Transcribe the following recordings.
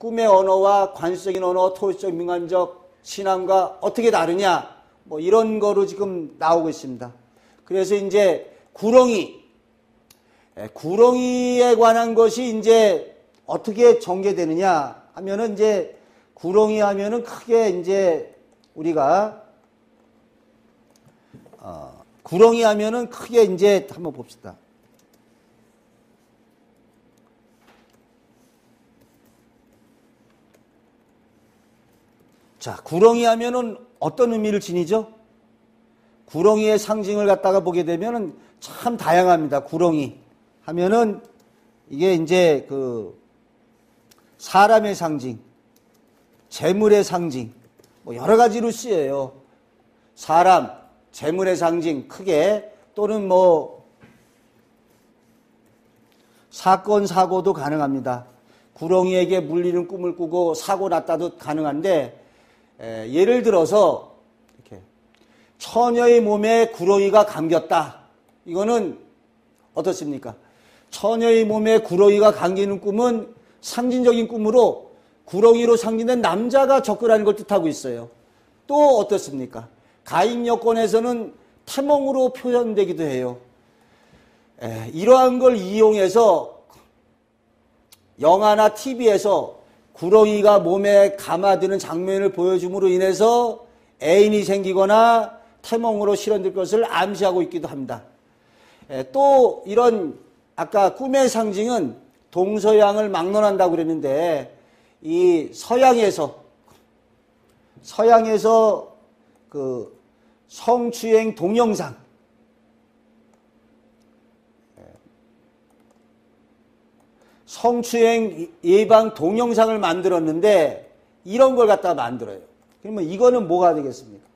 꿈의 언어와 관습적인 언어, 토의적, 민간적 신앙과 어떻게 다르냐, 뭐 이런 거로 지금 나오고 있습니다. 그래서 이제 구렁이에 관한 것이 이제 어떻게 전개되느냐 하면은 이제 구렁이 하면은 크게 이제 우리가 구렁이 하면은 크게 이제 한번 봅시다. 자, 구렁이 하면은 어떤 의미를 지니죠? 구렁이의 상징을 갖다가 보게 되면은 참 다양합니다. 구렁이 하면은 이게 이제 그 사람의 상징, 재물의 상징, 뭐 여러 가지로 쓰여요. 사람, 재물의 상징 크게, 또는 뭐 사건, 사고도 가능합니다. 구렁이에게 물리는 꿈을 꾸고 사고 났다도 가능한데, 예를 들어서 이렇게 처녀의 몸에 구렁이가 감겼다. 이거는 어떻습니까? 처녀의 몸에 구렁이가 감기는 꿈은 상징적인 꿈으로 구렁이로 상징된 남자가 접근하는 걸 뜻하고 있어요. 또 어떻습니까? 가임 여건에서는 태몽으로 표현되기도 해요. 이러한 걸 이용해서 영화나 TV에서 구렁이가 몸에 감아드는 장면을 보여줌으로 인해서 애인이 생기거나 태몽으로 실현될 것을 암시하고 있기도 합니다. 또 이런 아까 꿈의 상징은 동서양을 막론한다고 그랬는데, 이 서양에서 그 성추행 동영상, 성추행 예방 동영상을 만들었는데 이런 걸 갖다가 만들어요. 그러면 이거는 뭐가 되겠습니까?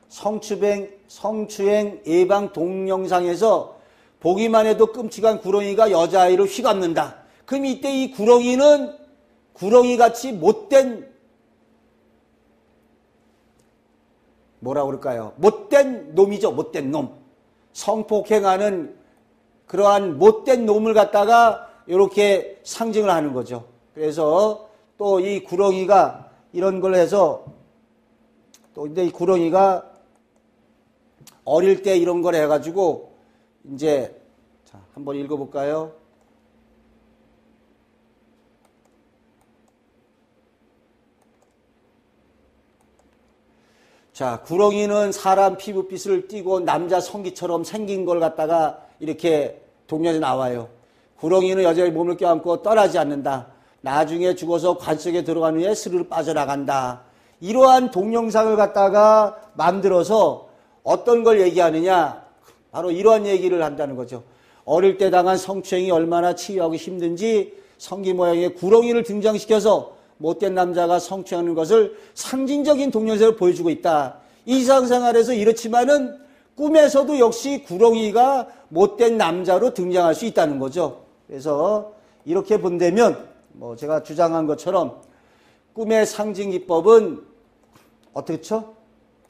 성추행 예방 동영상에서 보기만 해도 끔찍한 구렁이가 여자아이를 휘감는다. 그럼 이때 이 구렁이는 구렁이같이 못된, 뭐라고 그럴까요? 못된 놈이죠. 못된 놈. 성폭행하는 그러한 못된 놈을 갖다가 이렇게 상징을 하는 거죠. 그래서 또 이 구렁이가 이런 걸 해서, 또 근데 이 구렁이가 어릴 때 이런 걸 해가지고 이제, 자, 한번 읽어볼까요? 자, 구렁이는 사람 피부빛을 띠고 남자 성기처럼 생긴 걸 갖다가 이렇게 동료에 나와요. 구렁이는 여자의 몸을 껴안고 떠나지 않는다. 나중에 죽어서 관 속에 들어간 후에 스르르 빠져나간다. 이러한 동영상을 갖다가 만들어서 어떤 걸 얘기하느냐, 바로 이러한 얘기를 한다는 거죠. 어릴 때 당한 성추행이 얼마나 치유하고 힘든지 성기 모양의 구렁이를 등장시켜서 못된 남자가 성추행하는 것을 상징적인 동영상을 보여주고 있다. 일상생활에서 이렇지만은 꿈에서도 역시 구렁이가 못된 남자로 등장할 수 있다는 거죠. 그래서 이렇게 본다면 뭐 제가 주장한 것처럼 꿈의 상징 기법은 어떻죠?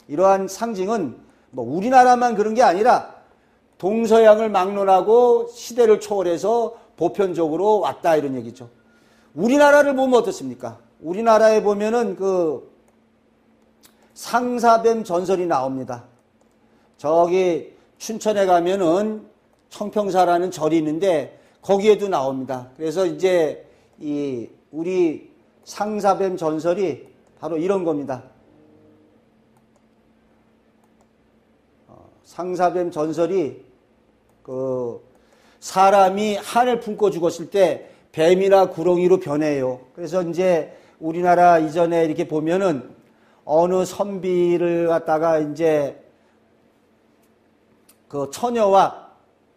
이러한 상징은 뭐 우리나라만 그런 게 아니라 동서양을 막론하고 시대를 초월해서 보편적으로 왔다, 이런 얘기죠. 우리나라를 보면 어떻습니까? 우리나라에 보면은 그 상사뱀 전설이 나옵니다. 저기 춘천에 가면은 청평사라는 절이 있는데 거기에도 나옵니다. 그래서 이제 이 우리 상사뱀 전설이 바로 이런 겁니다. 상사뱀 전설이 그 사람이 한을 품고 죽었을 때 뱀이나 구렁이로 변해요. 그래서 이제 우리나라 이전에 이렇게 보면은 어느 선비를 갖다가 이제 그 처녀와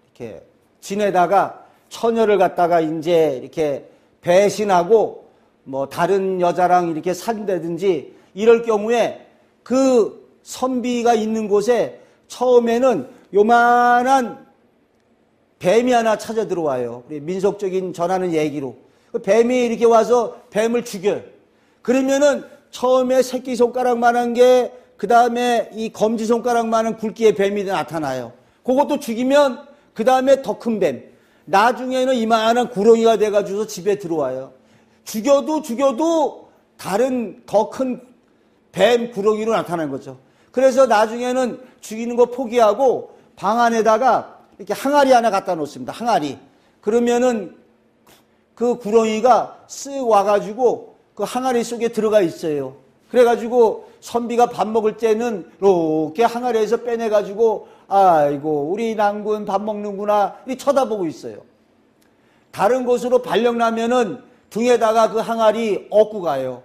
이렇게 지내다가 처녀를 갖다가 이제 이렇게 배신하고 뭐 다른 여자랑 이렇게 산다든지 이럴 경우에 그 선비가 있는 곳에 처음에는 요만한 뱀이 하나 찾아 들어와요. 민속적인 전하는 얘기로. 뱀이 이렇게 와서 뱀을 죽여요. 그러면은 처음에 새끼손가락만한 게 그 다음에 이 검지손가락만한 굵기의 뱀이 나타나요. 그것도 죽이면 그 다음에 더 큰 뱀. 나중에는 이만한 구렁이가 돼가지고 집에 들어와요. 죽여도 다른 더 큰 뱀 구렁이로 나타나는 거죠. 그래서 나중에는 죽이는 거 포기하고 방 안에다가 이렇게 항아리 하나 갖다 놓습니다. 항아리. 그러면은 그 구렁이가 쓱 와가지고 그 항아리 속에 들어가 있어요. 그래가지고 선비가 밥 먹을 때는 이렇게 항아리에서 빼내가지고 아이고 우리 낭군 밥 먹는구나 이렇게 쳐다보고 있어요. 다른 곳으로 발령나면은 등에다가 그 항아리 얻고 가요.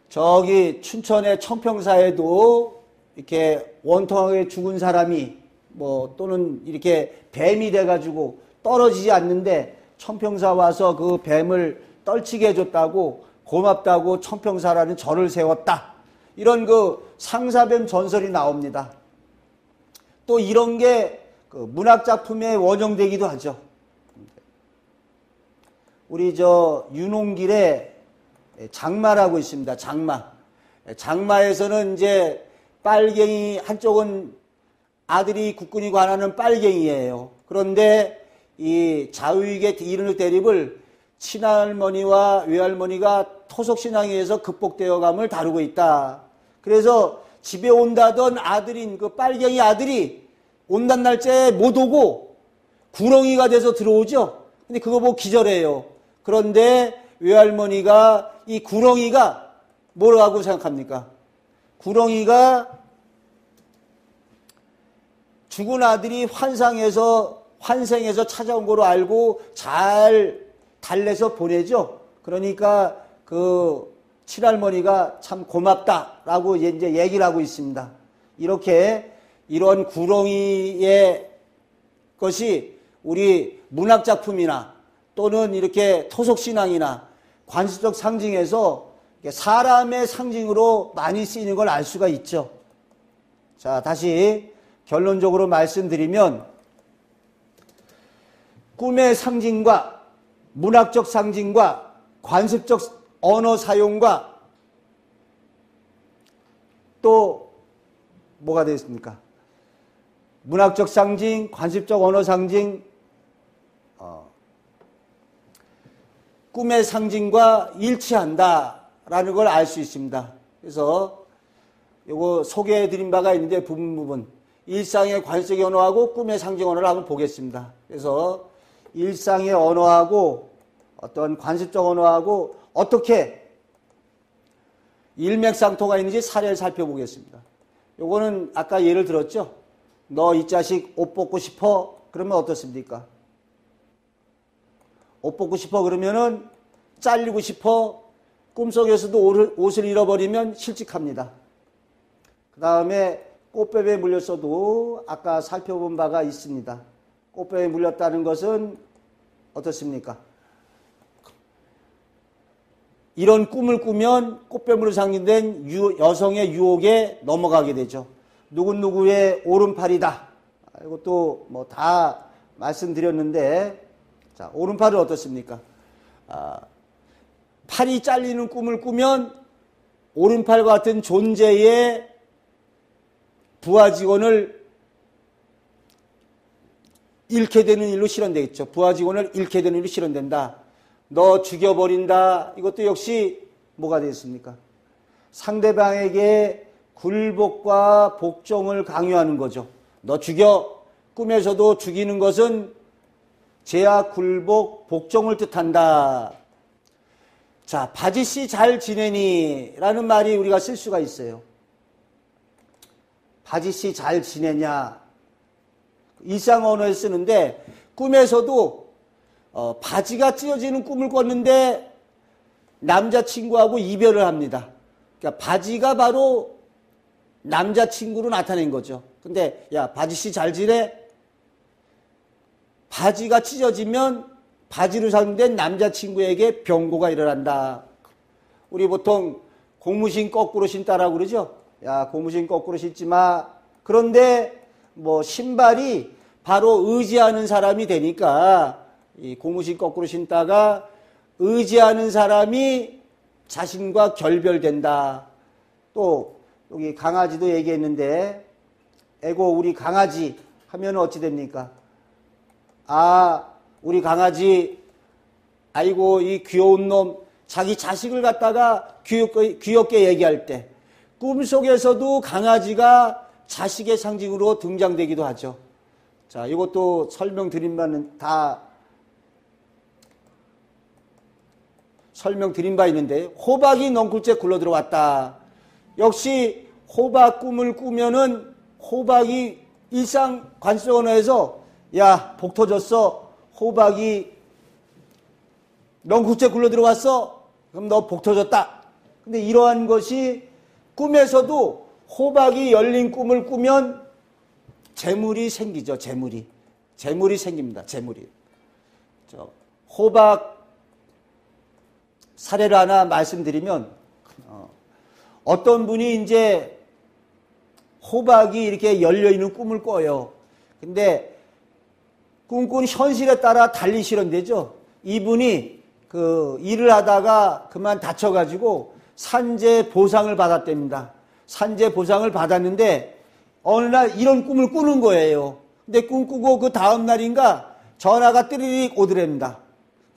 저기 춘천의 청평사에도 이렇게 원통하게 죽은 사람이 뭐 또는 이렇게 뱀이 돼가지고 떨어지지 않는데 청평사 와서 그 뱀을 떨치게 해줬다고 고맙다고 청평사라는 절을 세웠다. 이런 그 상사뱀 전설이 나옵니다. 또 이런 게 그 문학작품에 원형되기도 하죠. 우리 저 윤홍길에 장마라고 있습니다. 장마. 장마에서는 이제 빨갱이, 한쪽은 아들이 국군이 관하는 빨갱이에요. 그런데 이 자우익의 이른을 대립을 친할머니와 외할머니가 토속신앙에 의해서 극복되어감을 다루고 있다. 그래서 집에 온다던 아들인 그 빨갱이 아들이 온단 날짜에 못 오고 구렁이가 돼서 들어오죠. 근데 그거 보고 기절해요. 그런데 외할머니가 이 구렁이가 뭐라고 생각합니까? 구렁이가 죽은 아들이 환생해서 찾아온 거로 알고 잘 달래서 보내죠. 그러니까 그 친할머니가 참 고맙다라고 이제 얘기를 하고 있습니다. 이렇게 이런 구렁이의 것이 우리 문학작품이나 또는 이렇게 토속신앙이나 관습적 상징에서 사람의 상징으로 많이 쓰이는 걸 알 수가 있죠. 자, 다시 결론적으로 말씀드리면 꿈의 상징과 문학적 상징과 관습적 언어 사용과 또 뭐가 되겠습니까? 문학적 상징, 관습적 언어 상징, 꿈의 상징과 일치한다라는 걸 알 수 있습니다. 그래서 요거 소개해드린 바가 있는데 부분 일상의 관습적 언어하고 꿈의 상징 언어를 한번 보겠습니다. 그래서 일상의 언어하고 어떤 관습적 언어하고 어떻게 일맥상통가 있는지 사례를 살펴보겠습니다. 요거는 아까 예를 들었죠. 너 이 자식 옷 벗고 싶어? 그러면 어떻습니까? 옷 벗고 싶어 그러면은 잘리고 싶어? 꿈속에서도 옷을 잃어버리면 실직합니다. 그 다음에 꽃뱀에 물렸어도 아까 살펴본 바가 있습니다. 꽃뱀에 물렸다는 것은 어떻습니까? 이런 꿈을 꾸면 꽃뱀으로 상징된 여성의 유혹에 넘어가게 되죠. 누구누구의 오른팔이다. 이것도 뭐 다 말씀드렸는데, 자, 오른팔은 어떻습니까? 팔이 잘리는 꿈을 꾸면 오른팔과 같은 존재의 부하 직원을 잃게 되는 일로 실현되겠죠. 부하 직원을 잃게 되는 일로 실현된다. 너 죽여버린다. 이것도 역시 뭐가 되겠습니까? 상대방에게 굴복과 복종을 강요하는 거죠. 너 죽여. 꿈에서도 죽이는 것은 제약, 굴복, 복종을 뜻한다. 자, 바지씨 잘 지내니? 라는 말이 우리가 쓸 수가 있어요. 바지씨 잘 지내냐? 일상 언어에 쓰는데 꿈에서도 바지가 찢어지는 꿈을 꿨는데 남자친구하고 이별을 합니다. 그러니까 바지가 바로 남자친구로 나타낸 거죠. 근데 야, 바지씨 잘 지내? 바지가 찢어지면 바지로 상된 남자친구에게 병고가 일어난다. 우리 보통 고무신 거꾸로 신다라고 그러죠. 야, 고무신 거꾸로 신지 마. 그런데 뭐 신발이 바로 의지하는 사람이 되니까 이 고무신 거꾸로 신다가 의지하는 사람이 자신과 결별된다. 또 여기 강아지도 얘기했는데 에고 우리 강아지 하면 어찌 됩니까? 아, 우리 강아지 아이고 이 귀여운 놈, 자기 자식을 갖다가 귀엽게 얘기할 때 꿈속에서도 강아지가 자식의 상징으로 등장되기도 하죠. 자, 이것도 설명드린 바 있는데, 호박이 넝쿨째 굴러 들어왔다. 역시 호박 꿈을 꾸면은 호박이 일상 관습 언어에서 야, 복 터졌어. 호박이 넝쿨째 굴러 들어왔어. 그럼 너 복 터졌다. 근데 이러한 것이 꿈에서도 호박이 열린 꿈을 꾸면 재물이 생기죠. 재물이 생깁니다. 재물이. 호박 사례를 하나 말씀드리면, 어떤 분이 이제 호박이 이렇게 열려있는 꿈을 꿔요. 근데 꿈꾼 현실에 따라 달리 실현되죠. 이분이 일을 하다가 그만 다쳐가지고 산재 보상을 받았답니다. 산재 보상을 받았는데 어느 날 이런 꿈을 꾸는 거예요. 근데 꿈꾸고 그 다음 날인가 전화가 띠리릭 오더랍니다.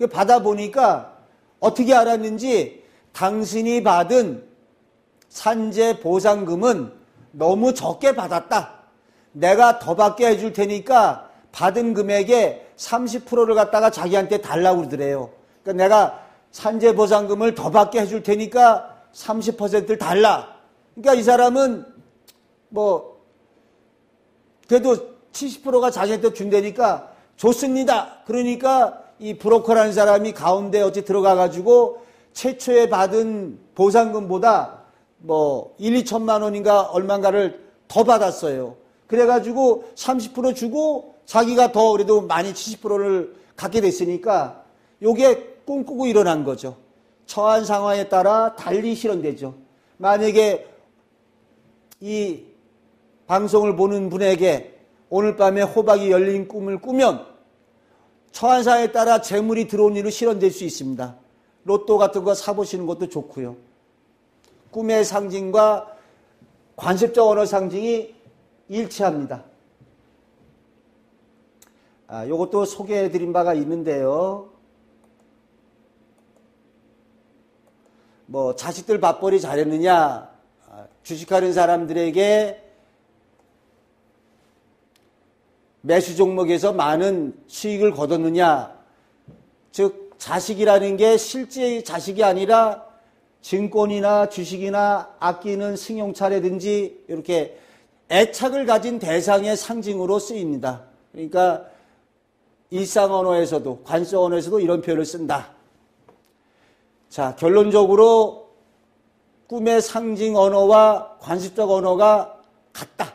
받아보니까 어떻게 알았는지 당신이 받은 산재 보상금은 너무 적게 받았다. 내가 더 받게 해줄 테니까 받은 금액의 30%를 갖다가 자기한테 달라고 그러더래요. 그러니까 내가 산재 보상금을 더 받게 해줄 테니까 30%를 달라. 그러니까 이 사람은 그래도 70%가 자기한테 준다니까 좋습니다. 그러니까 이 브로커라는 사람이 가운데 어찌 들어가가지고 최초에 받은 보상금보다 1, 2천만 원인가 얼마인가를 더 받았어요. 그래가지고 30% 주고 자기가 더 그래도 많이 70%를 갖게 됐으니까 요게 꿈꾸고 일어난 거죠. 처한 상황에 따라 달리 실현되죠. 만약에 이 방송을 보는 분에게 오늘 밤에 호박이 열린 꿈을 꾸면 처한 상황에 따라 재물이 들어온 일로 실현될 수 있습니다. 로또 같은 거 사보시는 것도 좋고요. 꿈의 상징과 관습적 언어 상징이 일치합니다. 요것도 소개해드린 바가 있는데요. 자식들 밥벌이 잘했느냐, 주식하는 사람들에게 매수 종목에서 많은 수익을 거뒀느냐, 즉 자식이라는 게 실제 자식이 아니라 증권이나 주식이나 아끼는 승용차라든지 이렇게 애착을 가진 대상의 상징으로 쓰입니다. 그러니까 일상 언어에서도 관습 언어에서도 이런 표현을 쓴다. 자, 결론적으로 꿈의 상징 언어와 관습적 언어가 같다.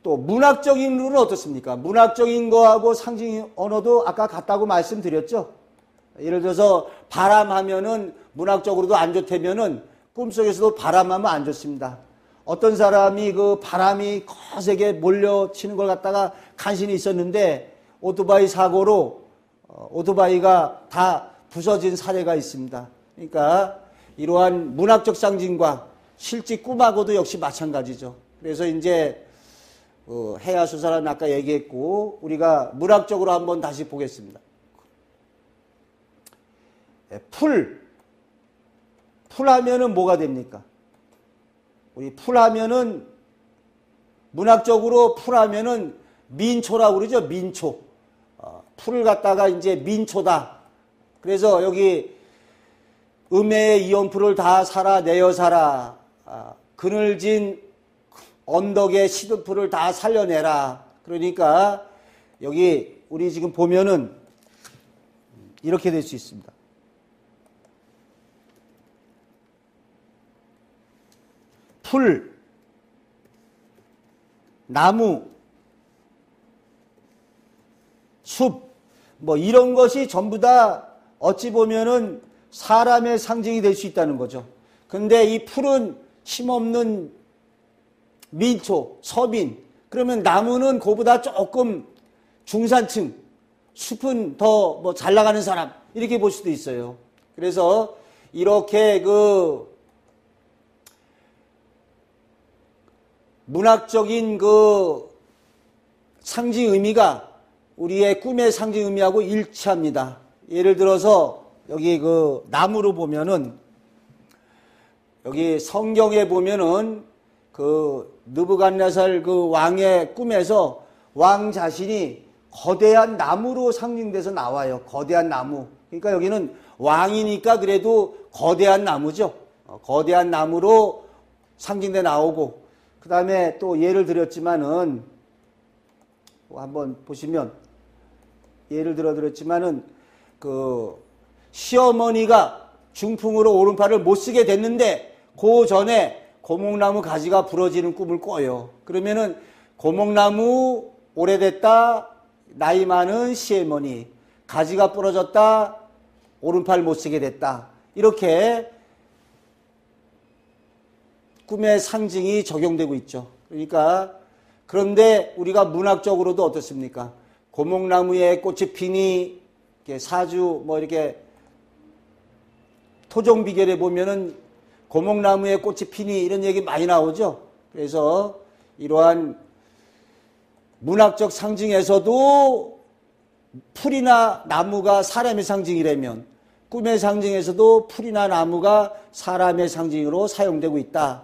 또 문학적인 룰은 어떻습니까? 문학적인 거하고 상징 언어도 아까 같다고 말씀드렸죠. 예를 들어서 바람하면은 문학적으로도 안 좋다면은 꿈속에서도 바람하면 안 좋습니다. 어떤 사람이 그 바람이 거세게 몰려치는 걸 갖다가 간신히 있었는데 오토바이 사고로 오토바이가 다 부서진 사례가 있습니다. 그러니까 이러한 문학적 상징과 실제 꿈하고도 역시 마찬가지죠. 그래서 이제 해야수사라는 아까 얘기했고 우리가 문학적으로 한번 다시 보겠습니다. 풀하면은 뭐가 됩니까? 우리 풀하면은 문학적으로 풀하면은 민초라고 그러죠. 민초. 풀을 갖다가 이제 민초다. 그래서 여기 음해의 이연풀을 다 사라 내어 사라. 그늘진 언덕의 시드풀을 다 살려내라. 그러니까 여기 우리 지금 보면은 이렇게 될 수 있습니다. 풀, 나무, 숲, 이런 것이 전부 다 어찌 보면은 사람의 상징이 될 수 있다는 거죠. 근데 이 풀은 힘없는 민초, 서민, 그러면 나무는 그보다 조금 중산층, 숲은 더 잘 나가는 사람, 이렇게 볼 수도 있어요. 그래서 이렇게 문학적인 상징 의미가 우리의 꿈의 상징 의미하고 일치합니다. 예를 들어서 여기 그 나무로 보면은 여기 성경에 보면은 그 느부갓네살 그 왕의 꿈에서 왕 자신이 거대한 나무로 상징돼서 나와요. 거대한 나무. 그러니까 여기는 왕이니까 그래도 거대한 나무죠. 거대한 나무로 상징돼 나오고, 그 다음에 또 예를 들었지만은 한번 보시면 예를 들었지만은 그 시어머니가 중풍으로 오른팔을 못 쓰게 됐는데 그 전에 고목나무 가지가 부러지는 꿈을 꿔요. 그러면은 고목나무 오래됐다, 나이 많은 시어머니, 가지가 부러졌다, 오른팔 못 쓰게 됐다. 이렇게 꿈의 상징이 적용되고 있죠. 그러니까 그런데 우리가 문학적으로도 어떻습니까? 고목나무에 꽃이 피니, 이렇게 사주 뭐 이렇게 토종비결에 보면은 고목나무에 꽃이 피니 이런 얘기 많이 나오죠. 그래서 이러한 문학적 상징에서도 풀이나 나무가 사람의 상징이라면 꿈의 상징에서도 풀이나 나무가 사람의 상징으로 사용되고 있다.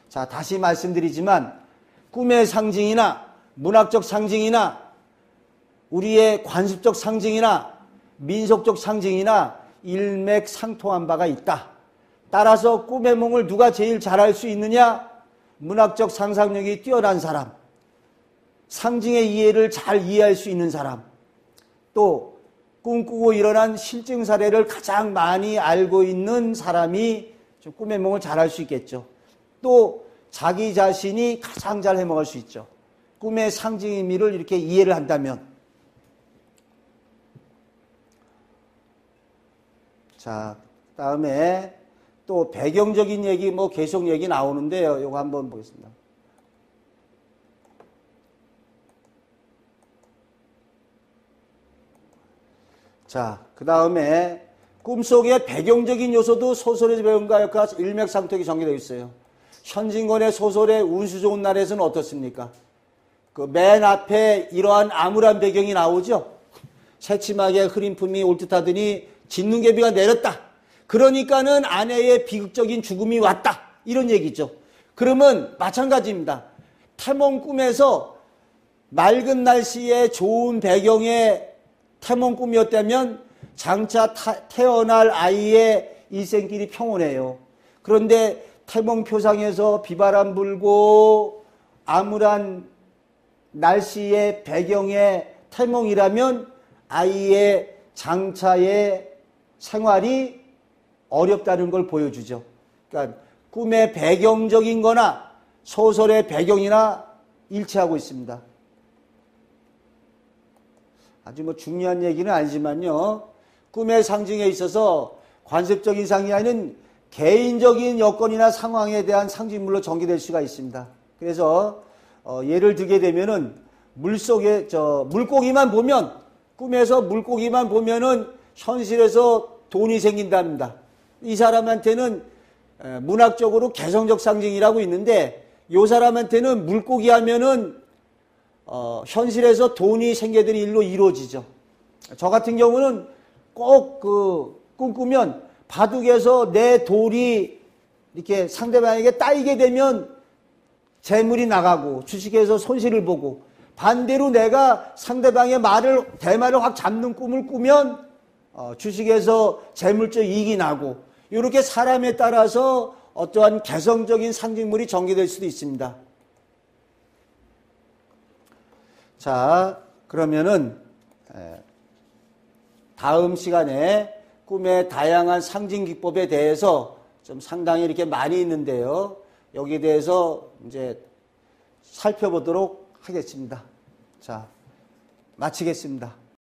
자, 다시 말씀드리지만 꿈의 상징이나 문학적 상징이나 우리의 관습적 상징이나 민속적 상징이나 일맥상통한 바가 있다. 따라서 꿈의 몽을 누가 제일 잘할 수 있느냐? 문학적 상상력이 뛰어난 사람, 상징의 이해를 잘 이해할 수 있는 사람, 또 꿈꾸고 일어난 실증 사례를 가장 많이 알고 있는 사람이 좀 꿈의 몽을 잘할 수 있겠죠. 또 자기 자신이 가장 잘 해먹을 수 있죠. 꿈의 상징 의미를 이렇게 이해를 한다면. 자, 다음에 또 배경적인 얘기 뭐 계속 얘기 나오는데요. 이거 한번 보겠습니다. 자, 그 다음에 꿈속의 배경적인 요소도 소설의 배경과 역할 일맥상통하게 전개되어 있어요. 현진건의 소설의 운수 좋은 날에서는 어떻습니까? 그 맨 앞에 이러한 암울한 배경이 나오죠. 새침하게 흐린 품이 올 듯하더니 진눈개비가 내렸다. 그러니까는 아내의 비극적인 죽음이 왔다. 이런 얘기죠. 그러면 마찬가지입니다. 태몽 꿈에서 맑은 날씨에 좋은 배경의 태몽 꿈이었다면 장차 태어날 아이의 일생길이 평온해요. 그런데 태몽 표상에서 비바람 불고 암울한 날씨의 배경의 태몽이라면 아이의 장차의 생활이 어렵다는 걸 보여주죠. 그러니까 꿈의 배경적인 거나 소설의 배경이나 일치하고 있습니다. 아주 뭐 중요한 얘기는 아니지만요. 꿈의 상징에 있어서 관습적인 상징이 아닌 개인적인 여건이나 상황에 대한 상징물로 전개될 수가 있습니다. 그래서 예를 들게 되면은 물속에 물고기만 보면, 꿈에서 물고기만 보면은 현실에서 돈이 생긴답니다. 이 사람한테는 문학적으로 개성적 상징이라고 있는데, 이 사람한테는 물고기 하면은 현실에서 돈이 생겨드는 일로 이루어지죠. 저 같은 경우는 꼭 꿈꾸면 바둑에서 내 돌이 이렇게 상대방에게 따이게 되면 재물이 나가고 주식에서 손실을 보고, 반대로 내가 상대방의 대말을 확 잡는 꿈을 꾸면 주식에서 재물적 이익이 나고, 이렇게 사람에 따라서 어떠한 개성적인 상징물이 전개될 수도 있습니다. 자, 그러면은 다음 시간에 꿈의 다양한 상징 기법에 대해서 좀 상당히 이렇게 많이 있는데요. 여기에 대해서 이제 살펴보도록 하겠습니다. 자, 마치겠습니다.